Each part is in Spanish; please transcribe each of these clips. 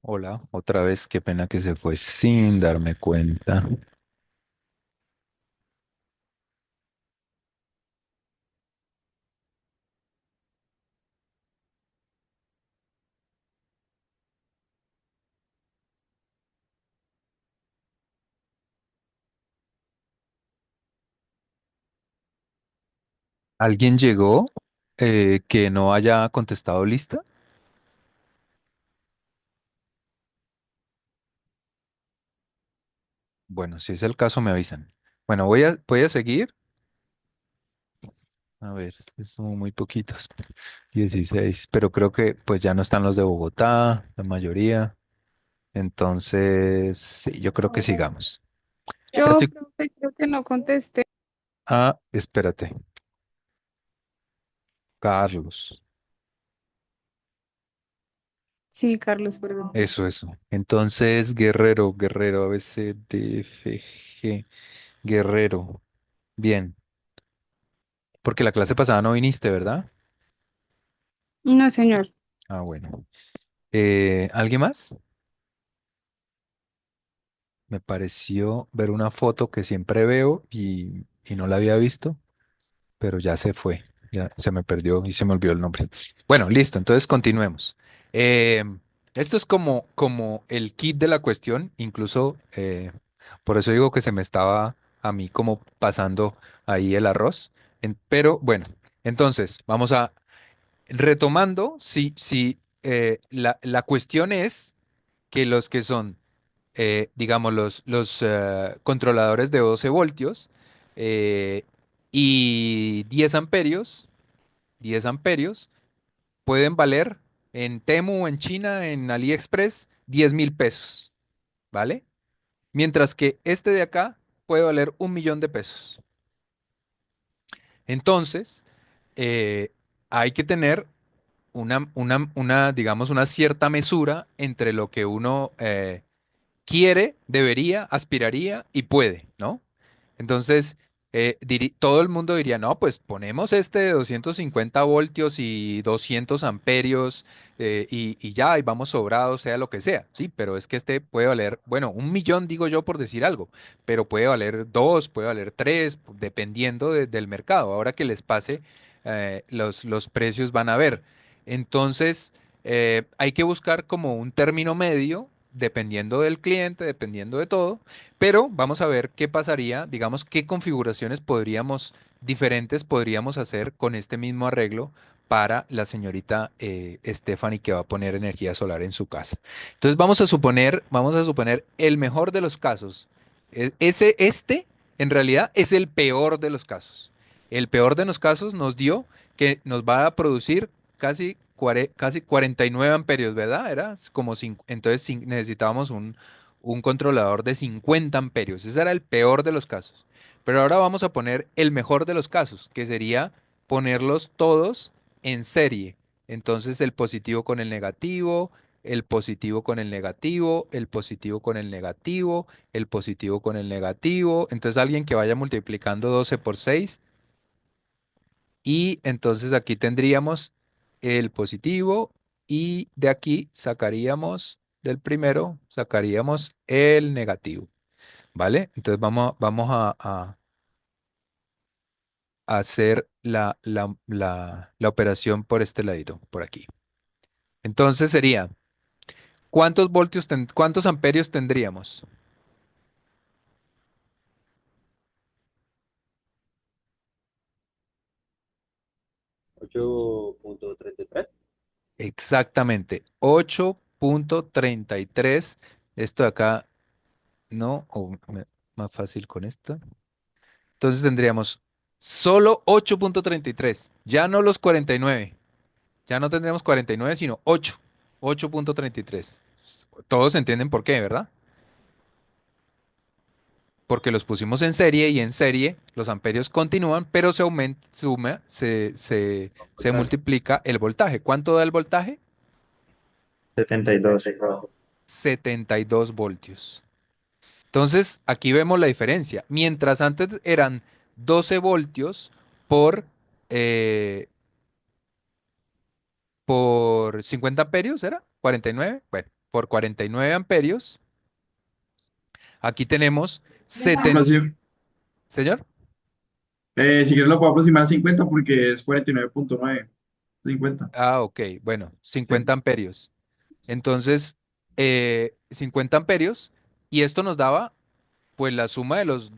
Hola, otra vez, qué pena que se fue sin darme cuenta. ¿Alguien llegó que no haya contestado lista? Bueno, si es el caso, me avisan. Bueno, voy a seguir. A ver, es que son muy poquitos. 16, pero creo que pues ya no están los de Bogotá, la mayoría. Entonces, sí, yo creo que Hola. sigamos. Ya Yo, estoy. profe, creo que no contesté. Ah, espérate. Carlos. Sí, Carlos, perdón. Eso. Entonces, Guerrero, Guerrero, A, B, C, D, F, G. Guerrero. Bien, porque la clase pasada no viniste, ¿verdad? No, señor. Ah, bueno. ¿Alguien más? Me pareció ver una foto que siempre veo y no la había visto, pero ya se fue, ya se me perdió y se me olvidó el nombre. Bueno, listo, entonces continuemos. Eh, Esto es como el kit de la cuestión, incluso por eso digo que se me estaba a mí como pasando ahí el arroz. Pero bueno, entonces vamos a retomando, la cuestión es que los que son, digamos, los controladores de 12 voltios eh, y 10 amperios pueden valer en Temu, en China, en AliExpress, 10.000 pesos, ¿vale? Mientras que este de acá puede valer 1.000.000 de pesos. Entonces, hay que tener digamos, una cierta mesura entre lo que uno quiere, debería, aspiraría y puede, ¿no? Entonces, todo el mundo diría, no, pues ponemos este de 250 voltios y 200 amperios y ya, y vamos sobrados, sea lo que sea, sí, pero es que este puede valer, bueno, 1.000.000, digo yo por decir algo, pero puede valer dos, puede valer tres, dependiendo del mercado. Ahora que les pase, los precios van a ver. Entonces, hay que buscar como un término medio, dependiendo del cliente, dependiendo de todo, pero vamos a ver qué pasaría, digamos, qué configuraciones diferentes podríamos hacer con este mismo arreglo para la señorita Stephanie que va a poner energía solar en su casa. Entonces vamos a suponer el mejor de los casos. Este, en realidad, es el peor de los casos. El peor de los casos nos dio que nos va a producir casi 49 amperios, ¿verdad? Era como entonces necesitábamos un controlador de 50 amperios. Ese era el peor de los casos. Pero ahora vamos a poner el mejor de los casos, que sería ponerlos todos en serie. Entonces el positivo con el negativo, el positivo con el negativo, el positivo con el negativo, el positivo con el negativo. Entonces alguien que vaya multiplicando 12 por 6 y entonces aquí tendríamos el positivo y de aquí del primero, sacaríamos el negativo, ¿vale? Entonces vamos a hacer la operación por este ladito, por aquí. Entonces sería, ¿cuántos amperios tendríamos? 8.33. Exactamente, 8.33. Esto de acá, ¿no? Más fácil con esto. Entonces tendríamos solo 8.33, ya no los 49, ya no tendríamos 49, sino 8.33. Todos entienden por qué, ¿verdad? Porque los pusimos en serie y en serie los amperios continúan, pero se Voltaje. multiplica el voltaje. ¿Cuánto da el voltaje? 72. 72 voltios. Entonces, aquí vemos la diferencia. Mientras antes eran 12 voltios por, eh, por 50 amperios, ¿era? 49. Bueno. por 49 amperios. Aquí tenemos Pero 70. sí, Señor. si quieres lo puedo aproximar a 50 porque es 49,9. 50. Ah, ok. Bueno, Sí. 50 amperios. Entonces, 50 amperios. Y esto nos daba, pues, la suma de los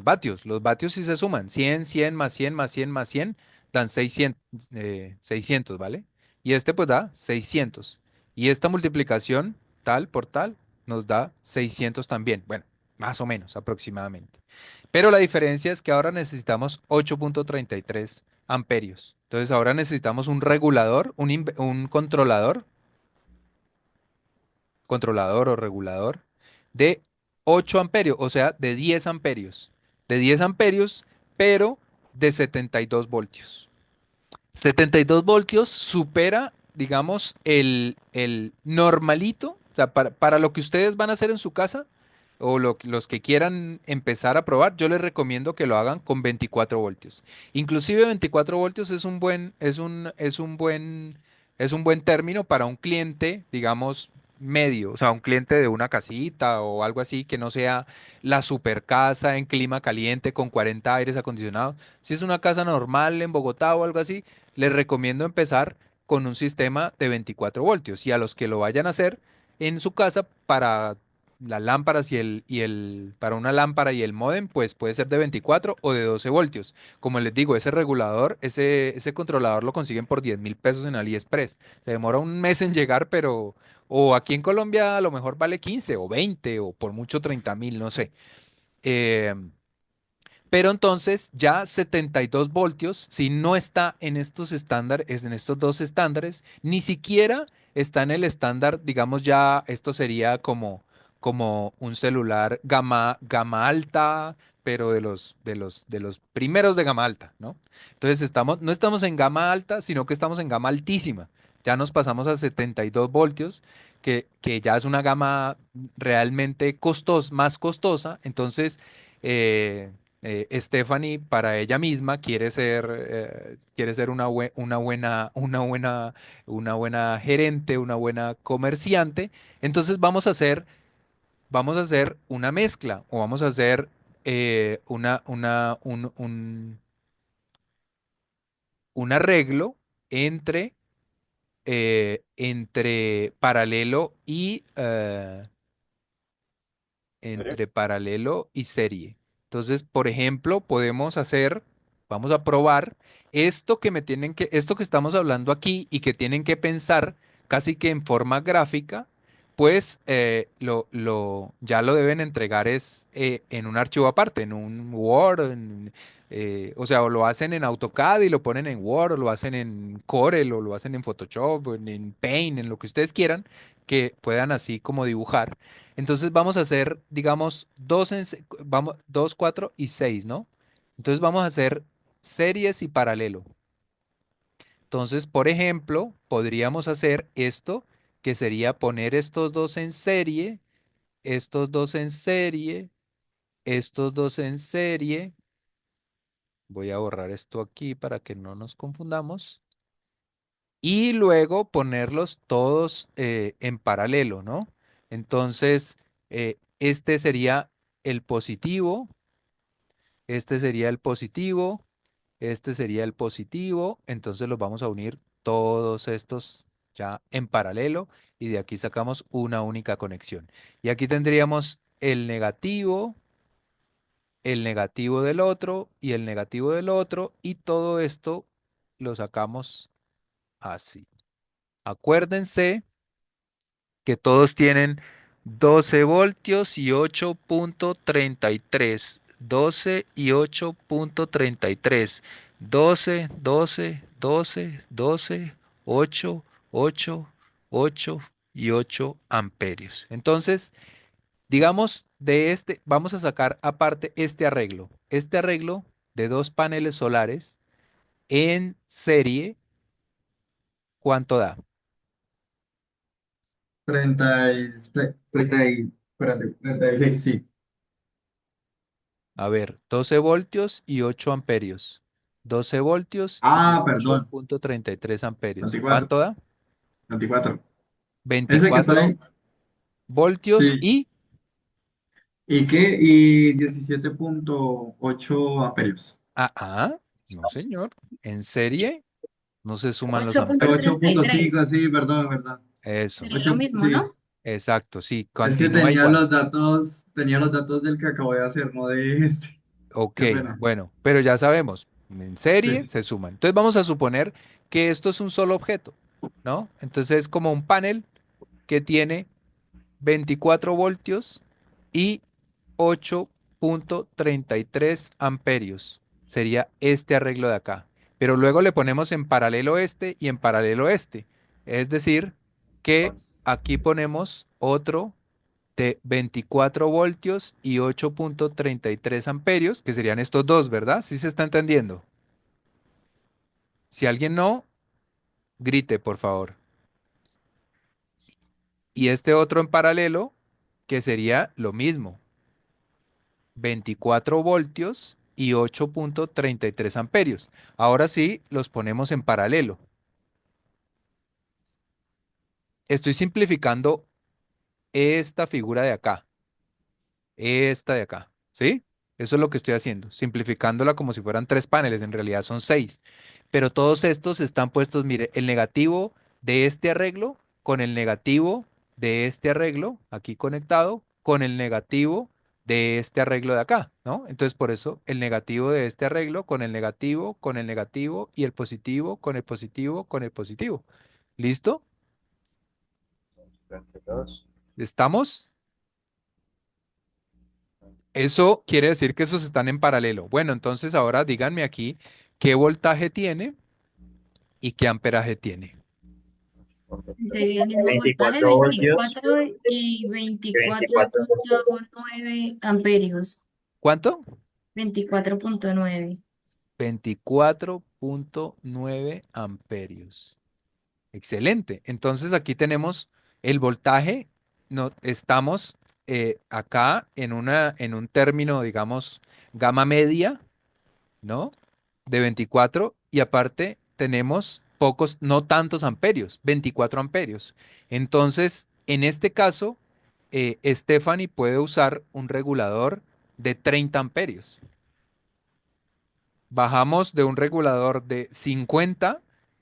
vatios. Los vatios sí se suman. 100, 100 más 100 más 100 más 100 dan 600, ¿vale? Y este, pues, da 600. Y esta multiplicación, tal por tal, nos da 600 también. Bueno, más o menos, aproximadamente. Pero la diferencia es que ahora necesitamos 8,33 amperios. Entonces ahora necesitamos un regulador, un controlador o regulador de 8 amperios, o sea, de 10 amperios. De 10 amperios, pero de 72 voltios. 72 voltios supera, digamos, el normalito, o sea, para lo que ustedes van a hacer en su casa o los que quieran empezar a probar, yo les recomiendo que lo hagan con 24 voltios. Inclusive 24 voltios es un buen término para un cliente, digamos, medio, o sea, un cliente de una casita o algo así que no sea la super casa en clima caliente con 40 aires acondicionados. Si es una casa normal en Bogotá o algo así, les recomiendo empezar con un sistema de 24 voltios y a los que lo vayan a hacer en su casa para las lámparas para una lámpara y el módem, pues puede ser de 24 o de 12 voltios. Como les digo, ese regulador, ese controlador lo consiguen por 10.000 pesos en AliExpress. Se demora un mes en llegar, pero, o aquí en Colombia a lo mejor vale 15 o 20 o por mucho 30.000, no sé. Eh, pero entonces ya 72 voltios, si no está en estos estándares, en estos dos estándares, ni siquiera está en el estándar, digamos ya, esto sería como un celular gama alta, pero de los primeros de gama alta, ¿no? Entonces no estamos en gama alta, sino que estamos en gama altísima. Ya nos pasamos a 72 voltios, que ya es una gama realmente más costosa. Entonces, eh, Stephanie para ella misma quiere ser una buena gerente, una buena comerciante. Entonces vamos a hacer una mezcla o vamos a hacer un arreglo entre, entre paralelo y ¿Serio? entre paralelo y serie. Entonces, por ejemplo, vamos a probar esto que estamos hablando aquí y que tienen que pensar casi que en forma gráfica, pues ya lo deben entregar en un archivo aparte, en un Word, o sea, o lo hacen en AutoCAD y lo ponen en Word, o lo hacen en Corel, o lo hacen en Photoshop, o en Paint, en lo que ustedes quieran, que puedan así como dibujar. Entonces vamos a hacer, digamos, vamos, 2, 4 y 6, ¿no? Entonces vamos a hacer series y paralelo. Entonces, por ejemplo, podríamos hacer esto, que sería poner estos dos en serie, estos dos en serie, estos dos en serie. Voy a borrar esto aquí para que no nos confundamos. Y luego ponerlos todos en paralelo, ¿no? Entonces, este sería el positivo. Este sería el positivo, este sería el positivo, entonces los vamos a unir todos estos ya en paralelo y de aquí sacamos una única conexión. Y aquí tendríamos el negativo del otro y el negativo del otro y todo esto lo sacamos así. Acuérdense que todos tienen 12 voltios y 8,33. 12 y 8,33. 12, 12, 12, 12, 8, 8, 8 y 8 amperios. Entonces, digamos, vamos a sacar aparte este arreglo. Este arreglo de dos paneles solares en serie, ¿cuánto da? espérate, 36, sí. A ver, 12 voltios y 8 amperios. 12 voltios y Ah, ocho perdón. punto treinta y tres amperios. 24, ¿Cuánto da? 24. Ese que está 24 ahí, voltios sí. y, ¿Y qué? Y 17,8 amperios. no señor, en serie no se suman los Ocho punto amperios. Ocho treinta y punto tres cinco sí, perdón, verdad. Eso, Sería lo mismo, Sí. ¿no? exacto, sí, Es que continúa igual. tenía los datos del que acabo de hacer, no de este. Ok, Qué pena. bueno, pero ya sabemos, en serie Sí. se suman. Entonces vamos a suponer que esto es un solo objeto, ¿no? Entonces es como un panel que tiene 24 voltios y 8,33 amperios. Sería este arreglo de acá. Pero luego le ponemos en paralelo este y en paralelo este. Es decir, que aquí ponemos otro de 24 voltios y 8,33 amperios, que serían estos dos, ¿verdad? ¿Sí se está entendiendo? Si alguien no, grite, por favor. Y este otro en paralelo, que sería lo mismo, 24 voltios y 8,33 amperios. Ahora sí, los ponemos en paralelo. Estoy simplificando esta figura de acá, esta de acá, ¿sí? Eso es lo que estoy haciendo, simplificándola como si fueran tres paneles, en realidad son seis. Pero todos estos están puestos, mire, el negativo de este arreglo con el negativo de este arreglo, aquí conectado, con el negativo de este arreglo de acá, ¿no? Entonces, por eso, el negativo de este arreglo con el negativo y el positivo con el positivo con el positivo. ¿Listo? 32. ¿Estamos? Eso quiere decir que esos están en paralelo. Bueno, entonces ahora díganme aquí qué voltaje tiene y qué amperaje tiene. Sería el mismo voltaje, 24 voltios 24 y y 24,9 amperios. ¿Cuánto? 24,9. 24,9 amperios. Excelente. Entonces aquí tenemos el voltaje. No, estamos acá en un término, digamos, gama media, ¿no? De 24 y aparte tenemos pocos, no tantos amperios, 24 amperios. Entonces, en este caso, Stephanie puede usar un regulador de 30 amperios. Bajamos de un regulador de 50,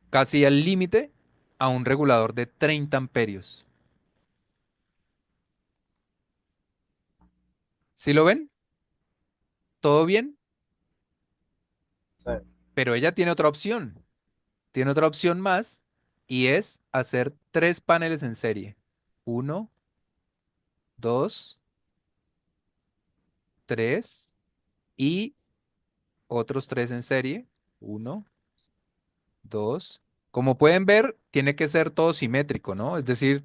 casi al límite, a un regulador de 30 amperios. ¿Sí lo ven? ¿Todo bien? Pero ella tiene otra opción más y es hacer tres paneles en serie. Uno, dos, tres y otros tres en serie. Uno, dos. Como pueden ver, tiene que ser todo simétrico, ¿no? Es decir,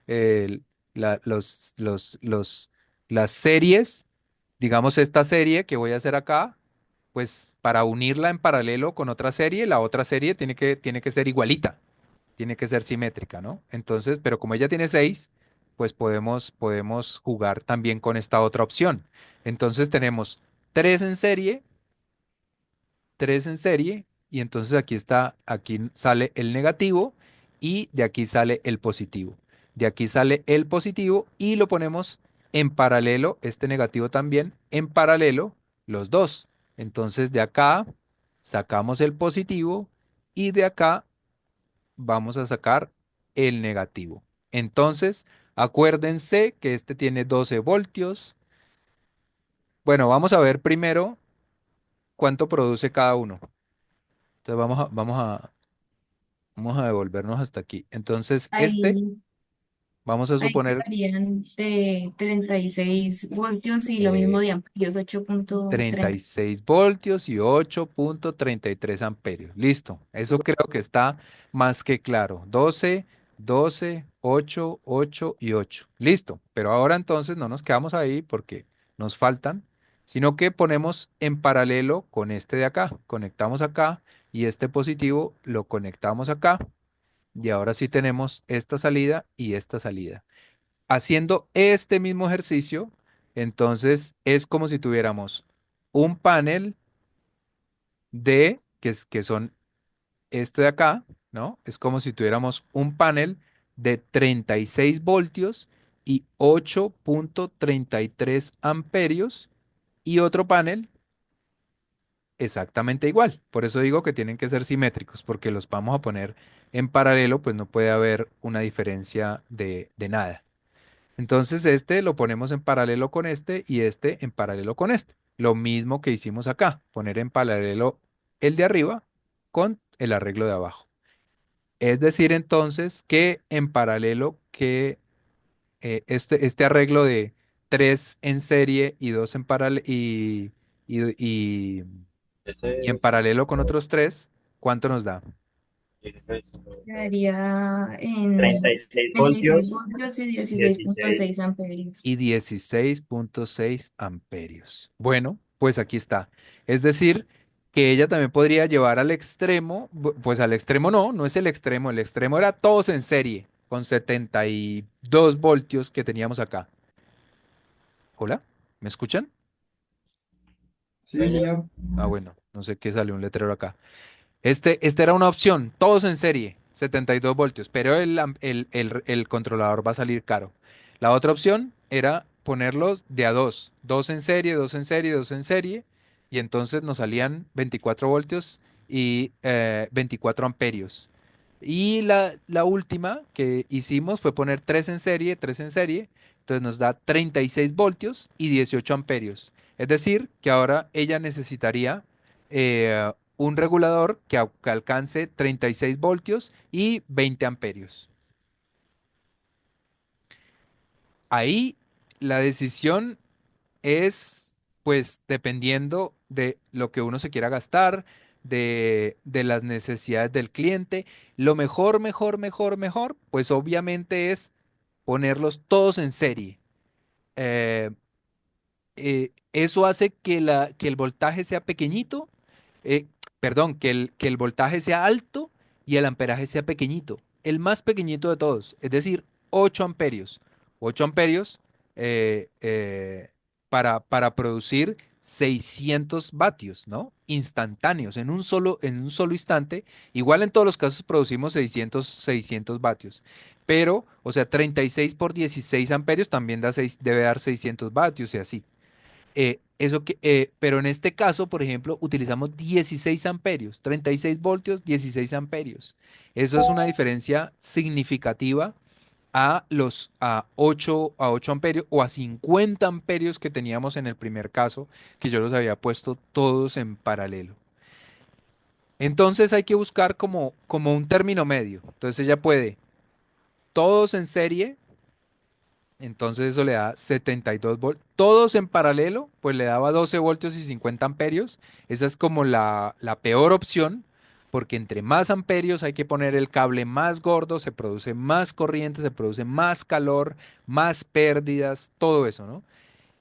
el- las series, digamos esta serie que voy a hacer acá, pues para unirla en paralelo con otra serie, la otra serie tiene que ser igualita, tiene que ser simétrica, ¿no? Entonces, pero como ella tiene seis, pues podemos jugar también con esta otra opción. Entonces tenemos tres en serie, tres en serie, y entonces aquí sale el negativo y de aquí sale el positivo. De aquí sale el positivo y lo ponemos en paralelo, este negativo también, en paralelo los dos. Entonces de acá sacamos el positivo y de acá vamos a sacar el negativo. Entonces, acuérdense que este tiene 12 voltios. Bueno, vamos a ver primero cuánto produce cada uno. Entonces vamos a devolvernos hasta aquí. Entonces, este, Ahí, vamos a ahí suponer varían de 36 voltios y lo mismo eh, de amperios, ocho punto 36 treinta voltios y 8,33 amperios. Listo. Eso creo que está más que claro. 12, 12, 8, 8 y 8. Listo. Pero ahora entonces no nos quedamos ahí porque nos faltan, sino que ponemos en paralelo con este de acá. Conectamos acá y este positivo lo conectamos acá. Y ahora sí tenemos esta salida y esta salida. Haciendo este mismo ejercicio, entonces es como si tuviéramos un panel que son este de acá, ¿no? Es como si tuviéramos un panel de 36 voltios y 8,33 amperios y otro panel exactamente igual. Por eso digo que tienen que ser simétricos, porque los vamos a poner en paralelo, pues no puede haber una diferencia de nada. Entonces este lo ponemos en paralelo con este y este en paralelo con este. Lo mismo que hicimos acá, poner en paralelo el de arriba con el arreglo de abajo. Es decir, entonces que en paralelo que este arreglo de 3 en serie y 2 en paralelo y en Ese paralelo con otros 3, ¿cuánto nos da? 16, Quedaría en 36 26 voltios, voltios y 16,6 16. amperios. Y 16,6 amperios. Bueno, pues aquí está. Es decir, que ella también podría llevar al extremo, pues al extremo no, no es el extremo era todos en serie, con 72 voltios que teníamos acá. ¿Hola? ¿Me escuchan? Sí, señor. Ah, bueno, no sé qué salió un letrero acá. Este era una opción, todos en serie, 72 voltios, pero el controlador va a salir caro. La otra opción era ponerlos de a dos, dos en serie, dos en serie, dos en serie, y entonces nos salían 24 voltios y 24 amperios. Y la última que hicimos fue poner tres en serie, entonces nos da 36 voltios y 18 amperios. Es decir, que ahora ella necesitaría un regulador que alcance 36 voltios y 20 amperios. Ahí la decisión es, pues, dependiendo de lo que uno se quiera gastar, de las necesidades del cliente. Lo mejor, pues obviamente es ponerlos todos en serie. Eh, Eso hace que el voltaje sea pequeñito, eh, perdón, que el voltaje sea alto y el amperaje sea pequeñito, el más pequeñito de todos, es decir, 8 amperios. 8 amperios eh, eh, para producir 600 vatios, ¿no? Instantáneos, en un solo instante. Igual en todos los casos producimos 600 vatios. Pero, o sea, 36 por 16 amperios también debe dar 600 vatios y así. Pero en este caso, por ejemplo, utilizamos 16 amperios, 36 voltios, 16 amperios. Eso es una diferencia significativa a 8 amperios o a 50 amperios que teníamos en el primer caso, que yo los había puesto todos en paralelo. Entonces hay que buscar como un término medio. Entonces ella puede todos en serie. Entonces eso le da 72 voltios. Todos en paralelo, pues le daba 12 voltios y 50 amperios. Esa es como la peor opción, porque entre más amperios hay que poner el cable más gordo, se produce más corriente, se produce más calor, más pérdidas, todo eso, ¿no?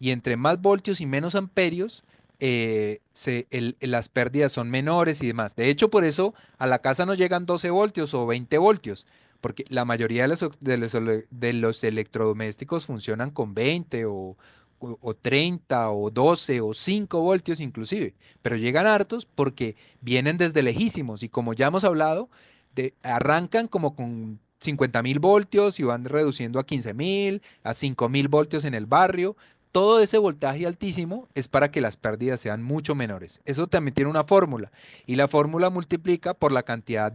Y entre más voltios y menos amperios, las pérdidas son menores y demás. De hecho, por eso a la casa no llegan 12 voltios o 20 voltios, porque la mayoría de los electrodomésticos funcionan con 20 o 30 o 12 o 5 voltios inclusive, pero llegan hartos porque vienen desde lejísimos y como ya hemos hablado, arrancan como con 50.000 voltios y van reduciendo a 15.000, a 5.000 voltios en el barrio. Todo ese voltaje altísimo es para que las pérdidas sean mucho menores. Eso también tiene una fórmula y la fórmula multiplica por la cantidad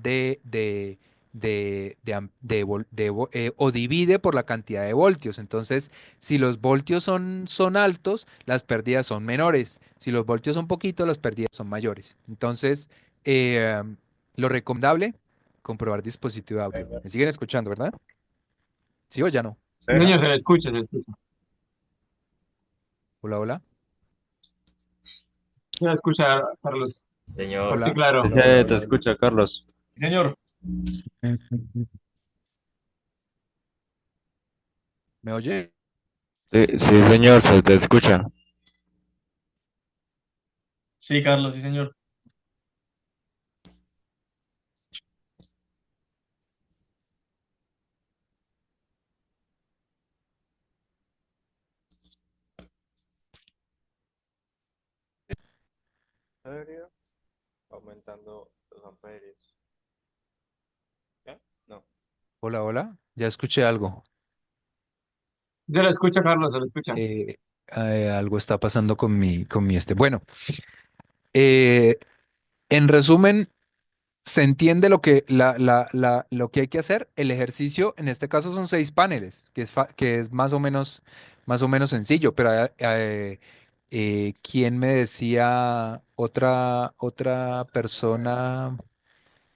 o divide por la cantidad de voltios. Entonces, si los voltios son altos, las pérdidas son menores. Si los voltios son poquitos, las pérdidas son mayores. Entonces, eh, lo recomendable, comprobar dispositivo de audio. ¿Me siguen escuchando, verdad? ¿Sí o ya no? Sí, señor, se le escucha, se le escucha. Hola, hola. Se le escucha, Carlos. Señor. Sí, Hola. claro. Sí, se te escucha, Carlos. Sí, señor. ¿Me oye? Sí, sí, señor, se te escucha. Sí, Carlos, sí, señor. ¿Serio? Aumentando los amperios. ¿Qué? No. Hola, hola. Ya escuché algo. Se le escucha, Carlos, se le escucha. Algo está pasando con mi este. Bueno, eh, en resumen, se entiende lo que, lo que hay que hacer. El ejercicio, en este caso, son 6 paneles, que es más o menos sencillo, pero ¿quién me decía otra persona?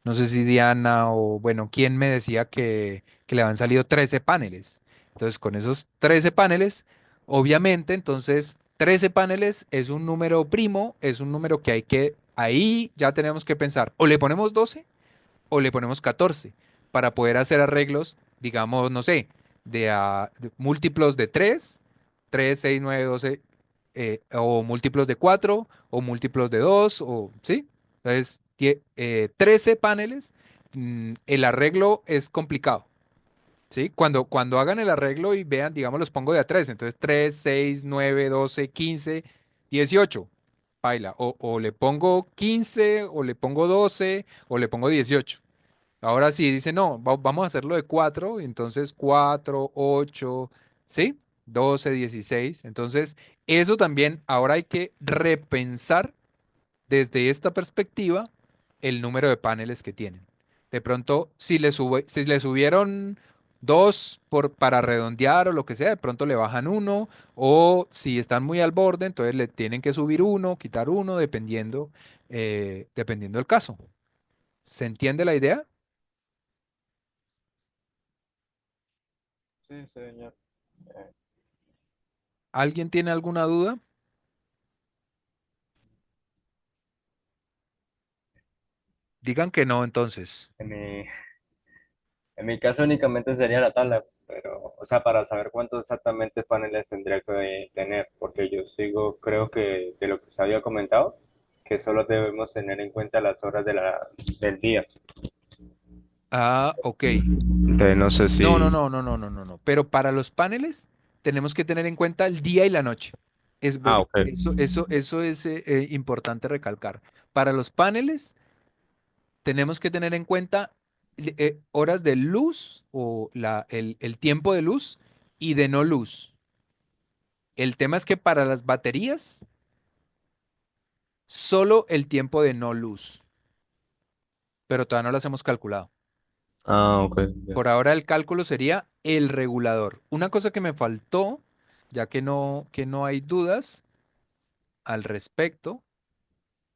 No sé si Diana o, bueno, ¿quién me decía que le habían salido 13 paneles? Entonces, con esos 13 paneles, obviamente, entonces, 13 paneles es un número primo, es un número que ahí ya tenemos que pensar, o le ponemos 12 o le ponemos 14 para poder hacer arreglos, digamos, no sé, de múltiplos de 3, 6, 9, 12, o múltiplos de 4 o múltiplos de 2 o, ¿sí? Entonces, 13 paneles, el arreglo es complicado, ¿sí? Cuando hagan el arreglo y vean, digamos, los pongo de a 3, entonces 3, 6, 9, 12, 15, 18, paila, o le pongo 15, o le pongo 12, o le pongo 18. Ahora sí, dice, no, vamos a hacerlo de 4, entonces 4, 8, ¿sí? 12, 16. Entonces, eso también, ahora hay que repensar desde esta perspectiva el número de paneles que tienen. De pronto, si le subieron dos para redondear o lo que sea, de pronto le bajan uno, o si están muy al borde, entonces le tienen que subir uno, quitar uno, dependiendo del caso. ¿Se entiende la idea? Sí, señor. Eh, ¿Alguien tiene alguna duda? Digan que no, entonces. En mi, en mi caso únicamente sería la tabla, pero, o sea, para saber cuántos exactamente paneles tendría que tener, porque yo sigo, creo que de lo que se había comentado, que solo debemos tener en cuenta las horas del día. Ah, ok. Entonces no sé No, no, si... no, no, no, no, no, no. Pero para los paneles tenemos que tener en cuenta el día y la noche. Ah, ok. Eso es importante recalcar. Para los paneles tenemos que tener en cuenta horas de luz o el tiempo de luz y de no luz. El tema es que para las baterías, solo el tiempo de no luz, pero todavía no las hemos calculado. Ah, ok. Ya. Por ahora el cálculo sería el regulador. Una cosa que me faltó, ya que no hay dudas al respecto,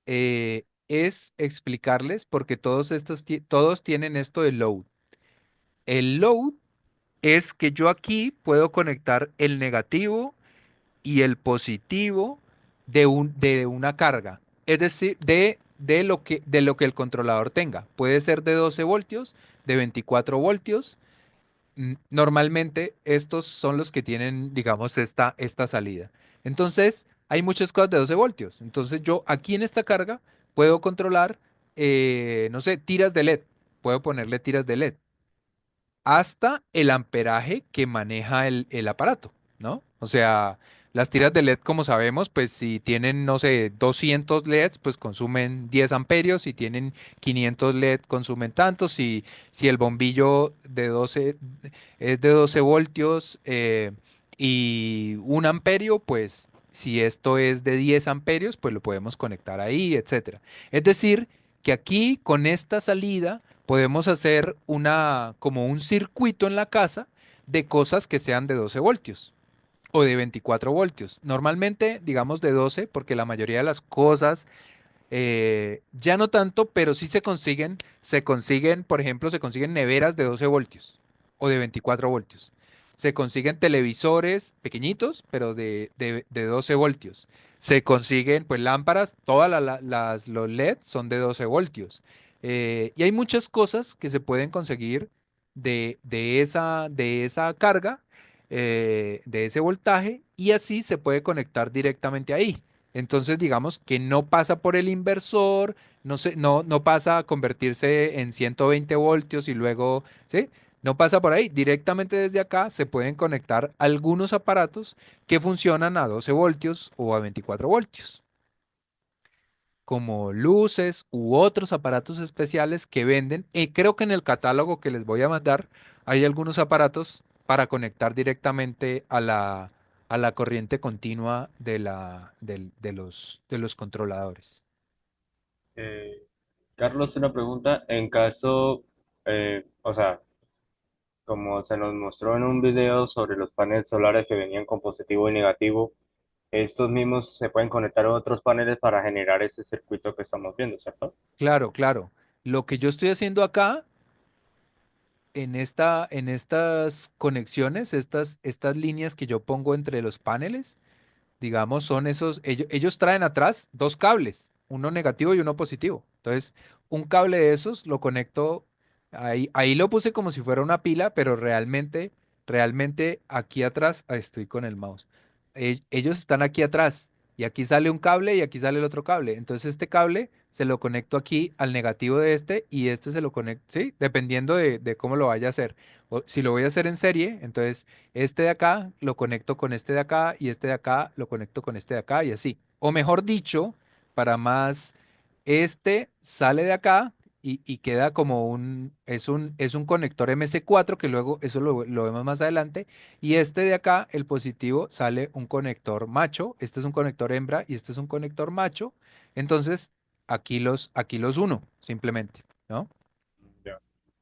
es explicarles, porque todos tienen esto de load. El load es que yo aquí puedo conectar el negativo y el positivo de una carga, es decir, de lo que el controlador tenga. Puede ser de 12 voltios, de 24 voltios. Normalmente estos son los que tienen, digamos, esta salida. Entonces, hay muchas cosas de 12 voltios. Entonces, yo aquí en esta carga puedo controlar, no sé, tiras de LED. Puedo ponerle tiras de LED hasta el amperaje que maneja el aparato, ¿no? O sea, las tiras de LED, como sabemos, pues si tienen, no sé, 200 LEDs, pues consumen 10 amperios, si tienen 500 LED, consumen tantos, si el bombillo es de 12 voltios y 1 amperio, pues si esto es de 10 amperios, pues lo podemos conectar ahí, etcétera. Es decir, que aquí con esta salida podemos hacer como un circuito en la casa de cosas que sean de 12 voltios o de 24 voltios. Normalmente, digamos de 12, porque la mayoría de las cosas ya no tanto, pero sí por ejemplo, se consiguen neveras de 12 voltios o de 24 voltios. Se consiguen televisores pequeñitos, pero de 12 voltios. Se consiguen, pues, lámparas, los LED son de 12 voltios. Y hay muchas cosas que se pueden conseguir de esa carga, de ese voltaje, y así se puede conectar directamente ahí. Entonces, digamos que no pasa por el inversor, no pasa a convertirse en 120 voltios y luego, ¿sí? No pasa por ahí. Directamente desde acá se pueden conectar algunos aparatos que funcionan a 12 voltios o a 24 voltios, como luces u otros aparatos especiales que venden. Creo que en el catálogo que les voy a mandar hay algunos aparatos para conectar directamente a la corriente continua de los controladores. Eh, Carlos, una pregunta. En caso, o sea, como se nos mostró en un video sobre los paneles solares que venían con positivo y negativo, estos mismos se pueden conectar a otros paneles para generar ese circuito que estamos viendo, ¿cierto? Claro, claro. Lo que yo estoy haciendo acá en estas conexiones, estas líneas que yo pongo entre los paneles, digamos, son ellos traen atrás dos cables, uno negativo y uno positivo. Entonces, un cable de esos lo conecto, ahí lo puse como si fuera una pila, pero realmente aquí atrás, ahí estoy con el mouse. Ellos están aquí atrás y aquí sale un cable y aquí sale el otro cable. Entonces, este cable se lo conecto aquí al negativo de este y este se lo conecto, ¿sí? Dependiendo de cómo lo vaya a hacer. O, si lo voy a hacer en serie, entonces este de acá lo conecto con este de acá y este de acá lo conecto con este de acá y así. O mejor dicho, para más, este sale de acá y queda como es un conector MC4 que luego eso lo vemos más adelante. Y este de acá, el positivo, sale un conector macho, este es un conector hembra y este es un conector macho. Entonces, aquí los uno, simplemente, ¿no? Ya.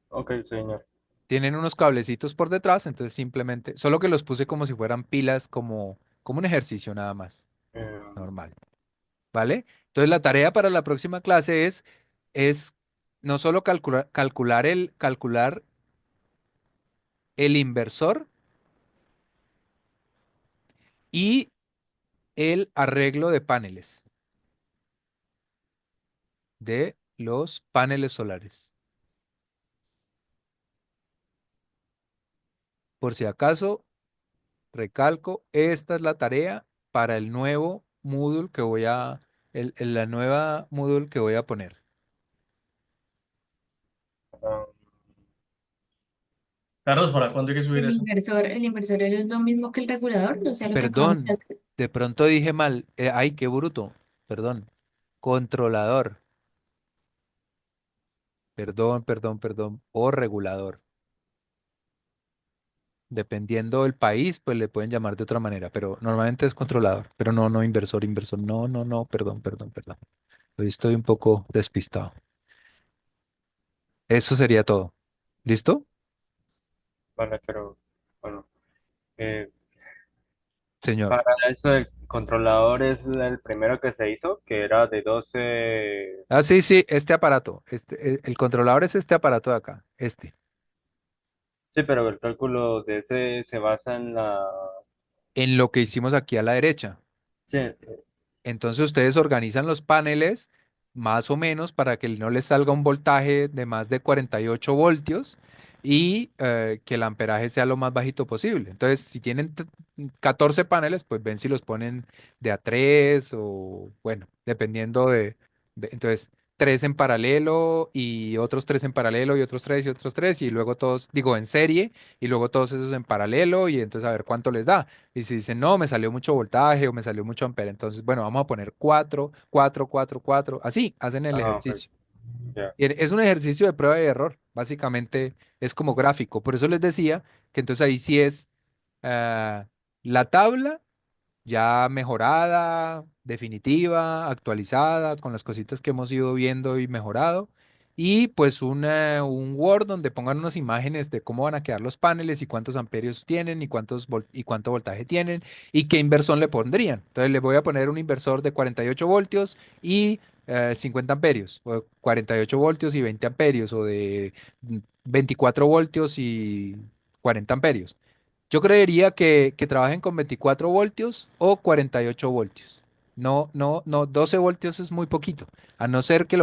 Ok, señor. Tienen unos cablecitos por detrás, entonces simplemente, solo que los puse como si fueran pilas, como un ejercicio nada más, Eh, normal, ¿vale? Entonces la tarea para la próxima clase es no solo calcular el inversor y el arreglo de paneles, de los paneles solares. Por si acaso, recalco, esta es la tarea para el nuevo Moodle la nueva Moodle que voy a poner. ah, Carlos, ¿para cuándo hay que subir eso? El inversor es lo mismo que el regulador, o sea, lo que acabamos de Perdón, hacer. de pronto dije mal. Ay, qué bruto. Perdón. Controlador. Perdón. O regulador. Dependiendo del país, pues le pueden llamar de otra manera, pero normalmente es controlador. Pero no inversor. No, perdón. Hoy estoy un poco despistado. Eso sería todo. ¿Listo? vale, pero bueno. Eh, Señor. para eso el controlador es el primero que se hizo, que era de 12. Ah, sí, este aparato. El controlador es este aparato de acá. Este. Sí, pero el cálculo de ese se basa en la... En lo que hicimos aquí a la derecha. Sí, Entonces ustedes organizan los paneles más o menos para que no les salga un voltaje de más de 48 voltios y que el amperaje sea lo más bajito posible. Entonces, si tienen 14 paneles, pues ven si los ponen de a 3 o bueno, dependiendo entonces, 3 en paralelo y otros 3 en paralelo y otros 3 y otros 3 y luego todos, digo, en serie y luego todos esos en paralelo y entonces a ver cuánto les da. Y si dicen, no, me salió mucho voltaje o me salió mucho ampere, entonces, bueno, vamos a poner 4 así hacen el ah, ok, ejercicio. ya. Y es un ejercicio de prueba y error, básicamente es como gráfico. Por eso les decía que entonces ahí sí es ah, la tabla ya mejorada, definitiva, actualizada, con las cositas que hemos ido viendo y mejorado. Y pues un Word donde pongan unas imágenes de cómo van a quedar los paneles y cuántos amperios tienen y y cuánto voltaje tienen y qué inversor le pondrían. Entonces le voy a poner un inversor de 48 voltios y 50 amperios, o 48 voltios y 20 amperios, o de 24 voltios y 40 amperios. Yo creería que trabajen con 24 voltios o 48 voltios. No, 12 voltios es muy poquito. A no ser que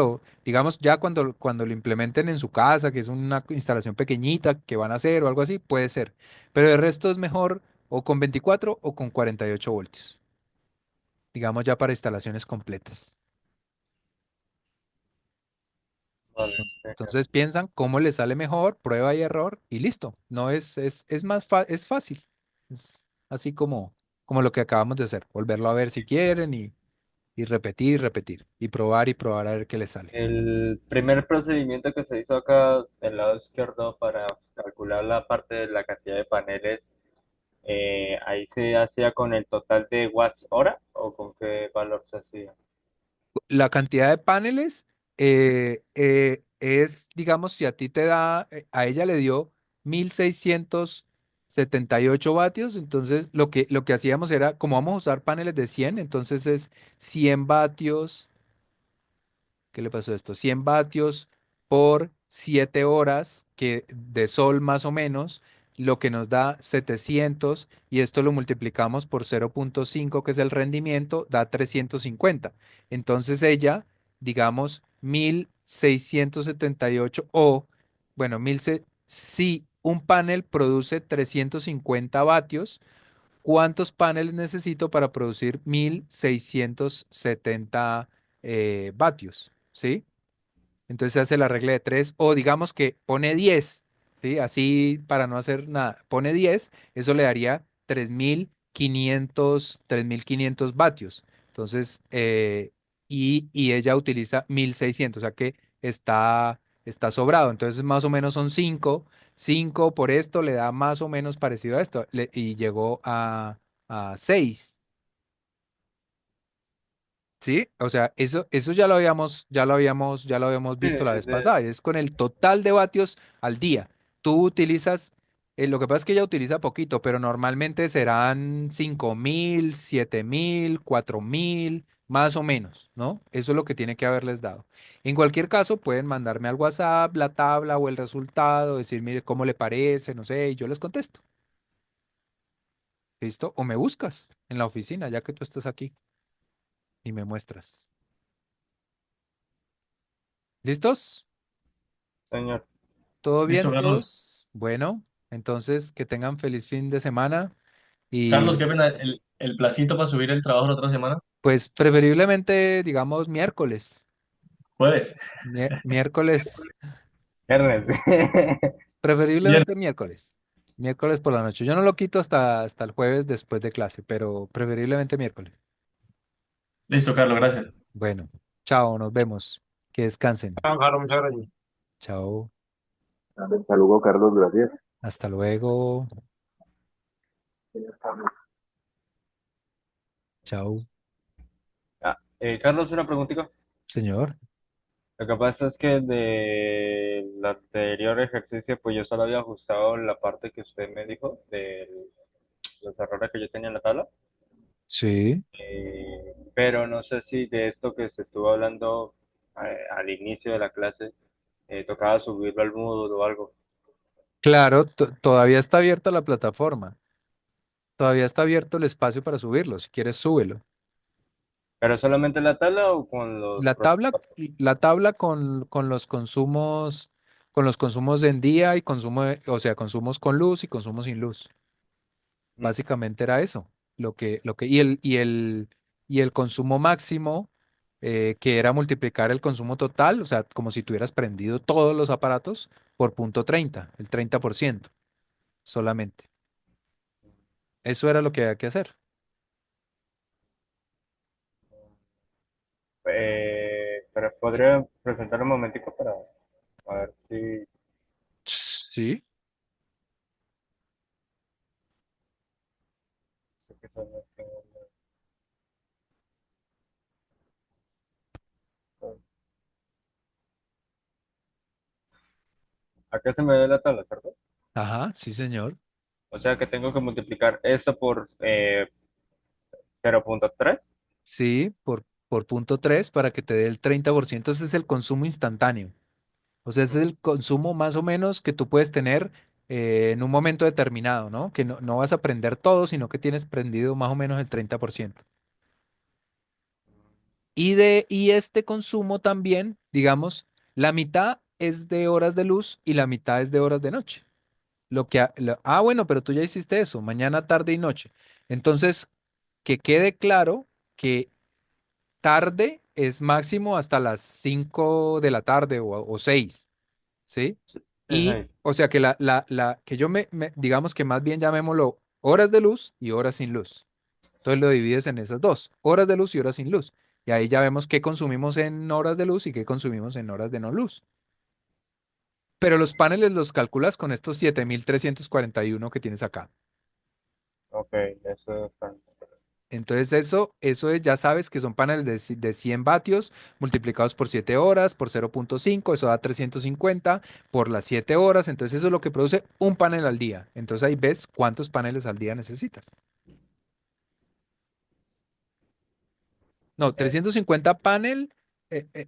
digamos, ya cuando lo implementen en su casa, que es una instalación pequeñita que van a hacer o algo así, puede ser. Pero el resto es mejor o con 24 o con 48 voltios. Digamos ya para instalaciones completas. Vale, Entonces piensan cómo les sale mejor, prueba y error y listo. No es fácil. Es así como lo que acabamos de hacer. Volverlo a ver si quieren y y repetir y repetir y probar a ver qué le sale. El primer procedimiento que se hizo acá del lado izquierdo para calcular la parte de la cantidad de paneles, ahí se hacía con el total de watts hora o con qué valor se hacía. La cantidad de paneles es, digamos, si a ti te da, a ella le dio 1678 vatios, entonces lo que hacíamos era, como vamos a usar paneles de 100, entonces es 100 vatios. ¿Qué le pasó a esto? 100 vatios por 7 horas de sol más o menos, lo que nos da 700 y esto lo multiplicamos por 0,5 que es el rendimiento, da 350. Entonces ella, digamos, 1678 o, bueno, si un panel produce 350 vatios, ¿cuántos paneles necesito para producir 1670 vatios? ¿Sí? Entonces se hace la regla de 3 o digamos que pone 10, ¿sí? Así para no hacer nada, pone 10, eso le daría 3500 vatios. Entonces, y ella utiliza 1600, o sea que está sobrado. Entonces más o menos son 5 por esto le da más o menos parecido a esto y llegó a 6. Sí, o sea, eso ya lo habíamos Sí, visto la vez pasada, es con el total de vatios al día. Tú utilizas, lo que pasa es que ella utiliza poquito, pero normalmente serán 5000, 7000, 4000, más o menos, ¿no? Eso es lo que tiene que haberles dado. En cualquier caso, pueden mandarme al WhatsApp la tabla o el resultado, decir, mire, cómo le parece, no sé, y yo les contesto. ¿Listo? O me buscas en la oficina, ya que tú estás aquí y me muestras. ¿Listos? señor. ¿Todo Listo, bien Carlos. todos? Bueno, entonces que tengan feliz fin de semana Carlos, y qué pena, el placito para subir el trabajo la otra semana. pues preferiblemente, digamos, miércoles. Jueves. Miércoles, Ernest. Bien. preferiblemente miércoles. Miércoles por la noche. Yo no lo quito hasta el jueves después de clase, pero preferiblemente miércoles. Listo, Carlos, gracias. Bueno, chao, nos vemos. Que descansen. Chao, Carlos, muchas gracias. Chao, Hasta luego, Carlos, gracias. hasta luego. Chao, Carlos, una preguntita. señor. Lo que pasa es que del anterior ejercicio, pues yo solo había ajustado la parte que usted me dijo de los errores que yo tenía en la tabla, Sí. pero no sé si de esto que se estuvo hablando al inicio de la clase, tocaba subirlo al Moodle o algo. Claro, todavía está abierta la plataforma. Todavía está abierto el espacio para subirlo. Si quieres, súbelo. ¿Pero solamente la tabla o con los La tabla, profesores? la tabla con los consumos en día y o sea, consumos con luz y consumos sin luz. Mm. Básicamente era eso. Y el consumo máximo, que era multiplicar el consumo total, o sea, como si tuvieras prendido todos los aparatos por punto 30, el 30% solamente. Eso era lo que había que hacer. Pero podría presentar un momentico para a ver si... Sí. sé que son los que- Acá se me ve la tabla, ¿cierto? Ajá, sí, señor. O sea que tengo que multiplicar eso por 0,3. Sí, por punto 3 para que te dé el 30%. Ese es el consumo instantáneo. O sea, ese es el consumo más o menos que tú puedes tener en un momento determinado, ¿no? Que no vas a prender todo, sino que tienes prendido más o menos el 30%. Y este consumo también, digamos, la mitad es de horas de luz y la mitad es de horas de noche. Bueno, pero tú ya hiciste eso, mañana, tarde y noche. Entonces, que quede claro que tarde es máximo hasta las 5 de la tarde o 6, ¿sí? Y, Seis. o sea, que que yo digamos que más bien llamémoslo horas de luz y horas sin luz. Entonces lo divides en esas dos, horas de luz y horas sin luz. Y ahí ya vemos qué consumimos en horas de luz y qué consumimos en horas de no luz. Pero los paneles los calculas con estos 7341 que tienes acá. Ok, eso está. Entonces ya sabes que son paneles de 100 vatios multiplicados por 7 horas, por 0,5, eso da 350 por las 7 horas. Entonces eso es lo que produce un panel al día. Entonces ahí ves cuántos paneles al día necesitas. No, Eh, 350 panel,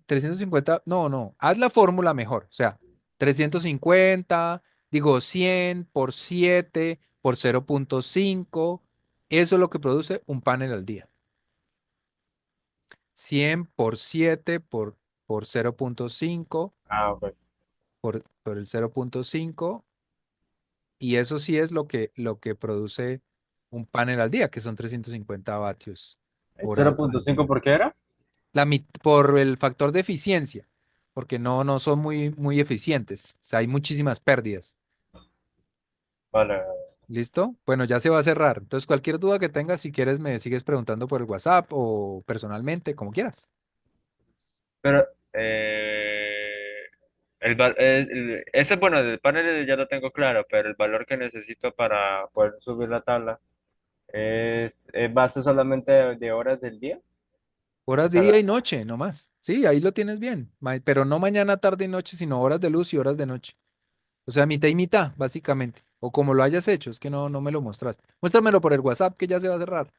350, no, haz la fórmula mejor. O sea, 350, digo 100 por 7 por 0,5, eso es lo que produce un panel al día. 100 por 7 por 0,5 ok. por el 0,5 y eso sí es lo que produce un panel al día, que son 350 vatios ¿El hora al 0.5 día. por qué era? Por el factor de eficiencia, porque no son muy eficientes. O sea, hay muchísimas pérdidas. Vale. ¿Listo? Bueno, ya se va a cerrar. Entonces, cualquier duda que tengas, si quieres, me sigues preguntando por el WhatsApp o personalmente, como quieras. Pero, ese, bueno, el panel ya lo tengo claro, pero el valor que necesito para poder subir la tabla es base solamente de horas del día. O Horas de sea, día y noche, no más. Sí, ahí lo tienes bien. Pero no mañana, tarde y noche, sino horas de luz y horas de noche. O sea, mitad y mitad, básicamente. O como lo hayas hecho, es que no me lo mostraste. Muéstramelo por el WhatsApp que ya se va a cerrar.